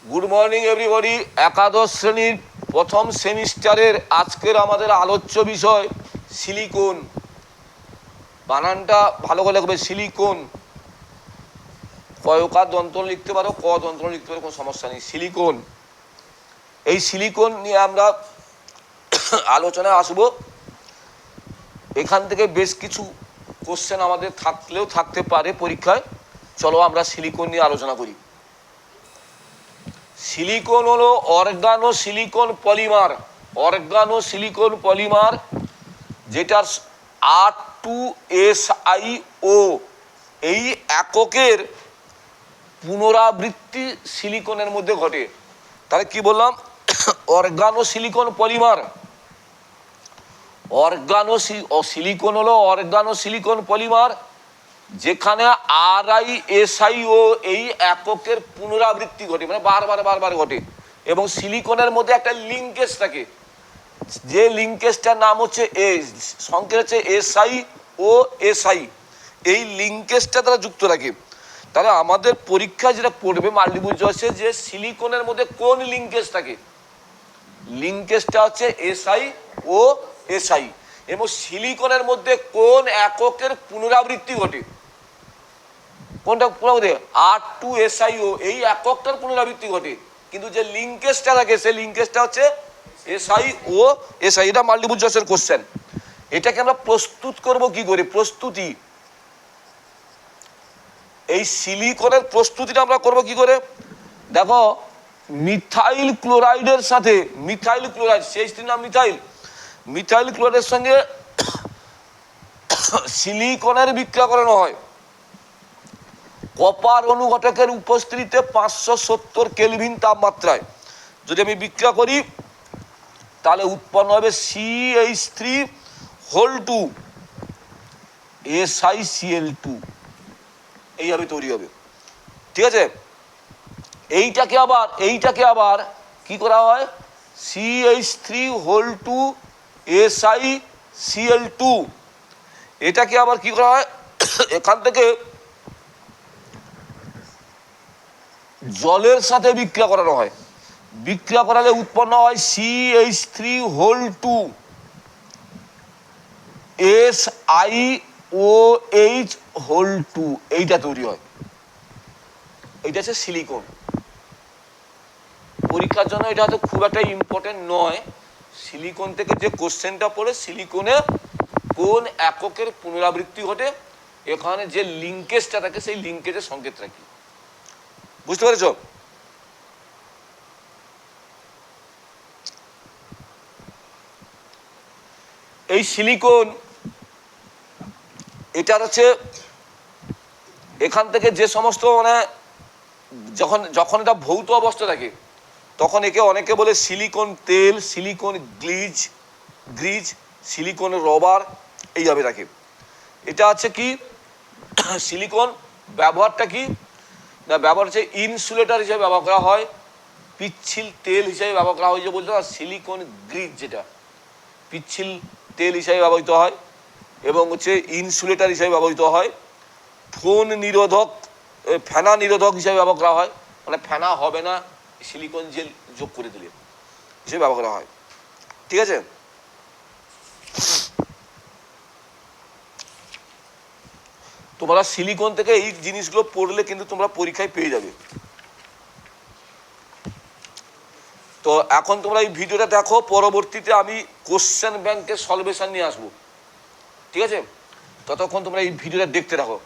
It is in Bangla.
Good morning everybody. একাদশ শ্রেণীর প্রথম সেমিস্টারের আজকের আমাদের আলোচ্য বিষয় সিলিকন। বানানটা ভালো করে লিখবে, সিলিকন। কয়কার দন্তন লিখতে পারো, ক দন্তন লিখতে পারো, কোনো সমস্যা নেই। সিলিকন, এই সিলিকন নিয়ে আমরা আলোচনায় আসবো। এখান থেকে বেশ কিছু কোশ্চেন আমাদের থাকলেও থাকতে পারে পরীক্ষায়। চলো আমরা সিলিকন নিয়ে আলোচনা করি। সিলিকন হলো organo silicon polymer. Organo silicon polymer যেটার R2SiO এই এককের পুনরাবৃত্তি সিলিকনের মধ্যে ঘটে। তাহলে কি বললাম? Organo silicon polymer. Organo silicon হলো অর্গানো সিলিকন পলিমার যেখানে RiSiO এই এককের পুনরাবৃত্তি ঘটে, মানে বারবার ঘটে। এবং সিলিকনের মধ্যে একটা লিঙ্কেজ থাকে, যে লিঙ্কেজটার নাম হচ্ছে সংকেত হচ্ছে SiO/Si। এই লিঙ্কেজটা তারা যুক্ত রাখে। তাহলে আমাদের পরীক্ষায় যেটা পড়বে মাল্টিপল চয়েসে, যে সিলিকনের মধ্যে কোন লিঙ্কেজ থাকে, লিঙ্কেজটা হচ্ছে SiO/Si। এবং সিলিকনের মধ্যে কোন এককের পুনরাবৃত্তি ঘটে, কোনটা পুনরাবৃত্তি? R2SiO এই এককটার পুনরাবৃত্তি ঘটে, কিন্তু যে লিঙ্কেজটা থাকে সেই লিঙ্কেজটা হচ্ছে SiO/Si। এটা মাল্টিপল চয়েসের কোশ্চেন। এটাকে আমরা প্রস্তুত করব কি করে? প্রস্তুতি, এই সিলিকনের প্রস্তুতিটা আমরা করব কি করে? দেখো, মিথাইল ক্লোরাইডের সাথে, মিথাইল ক্লোরাইড, সেই নাম মিথাইল, মিথাইল ক্লোরাইডের সঙ্গে সিলিকনের বিক্রিয়া করানো হয় কপার অনুঘটকের উপস্থিতিতে 570 কেলভিন তাপমাত্রায়। যদি আমি বিক্রিয়া করি তাহলে উৎপন্ন হবে CH3 SiCl2, এইভাবে তৈরি হবে। ঠিক আছে? এইটাকে আবার কি করা হয়? CH3 SiCl2 এটাকে আবার কি করা হয়? এখান থেকে জলের সাথে বিক্রিয়া করানো হয়। বিক্রিয়া করালে উৎপন্ন হয় CH3 SiOH, এইটা তৈরি হয়। এইটা হচ্ছে সিলিকন। পরীক্ষার জন্য এটা হয়তো খুব একটা ইম্পর্টেন্ট নয়। সিলিকন থেকে যে কোশ্চেনটা পড়ে, সিলিকনে কোন এককের পুনরাবৃত্তি ঘটে, এখানে যে লিঙ্কেজটা থাকে সেই লিঙ্কেজের সংকেত রাখি। বুঝতে পেরেছ? এই সিলিকন, এটার হচ্ছে এখান থেকে যে সমস্ত মানে যখন এটা ভৌত অবস্থা থাকে তখন একে অনেকে বলে সিলিকন তেল, সিলিকন গ্রিজ, সিলিকন রবার, এইভাবে রাখে। এটা হচ্ছে কি সিলিকন ব্যবহারটা কি না, ব্যবহার হচ্ছে ইনসুলেটর হিসেবে ব্যবহার করা হয়, পিচ্ছিল তেল হিসেবে ব্যবহার করা হয় যে বলতে, আর সিলিকন গ্রিজ যেটা পিচ্ছিল তেল হিসেবে ব্যবহৃত হয় এবং হচ্ছে ইনসুলেটর হিসেবে ব্যবহৃত হয়, ফেনা নিরোধক হিসেবে ব্যবহার করা হয়, মানে ফেনা হবে না সিলিকন জেল যোগ করে দিলে, হিসেবে ব্যবহার করা হয়। ঠিক আছে? তোমরা সিলিকন থেকে এই জিনিসগুলো পড়লে কিন্তু তোমরা পরীক্ষায় পেয়ে যাবে। তো এখন তোমরা এই ভিডিওটা দেখো, পরবর্তীতে আমি কোশ্চেন ব্যাংকের সলভেশন নিয়ে আসবো। ঠিক আছে? ততক্ষণ তোমরা এই ভিডিওটা দেখতে থাকো।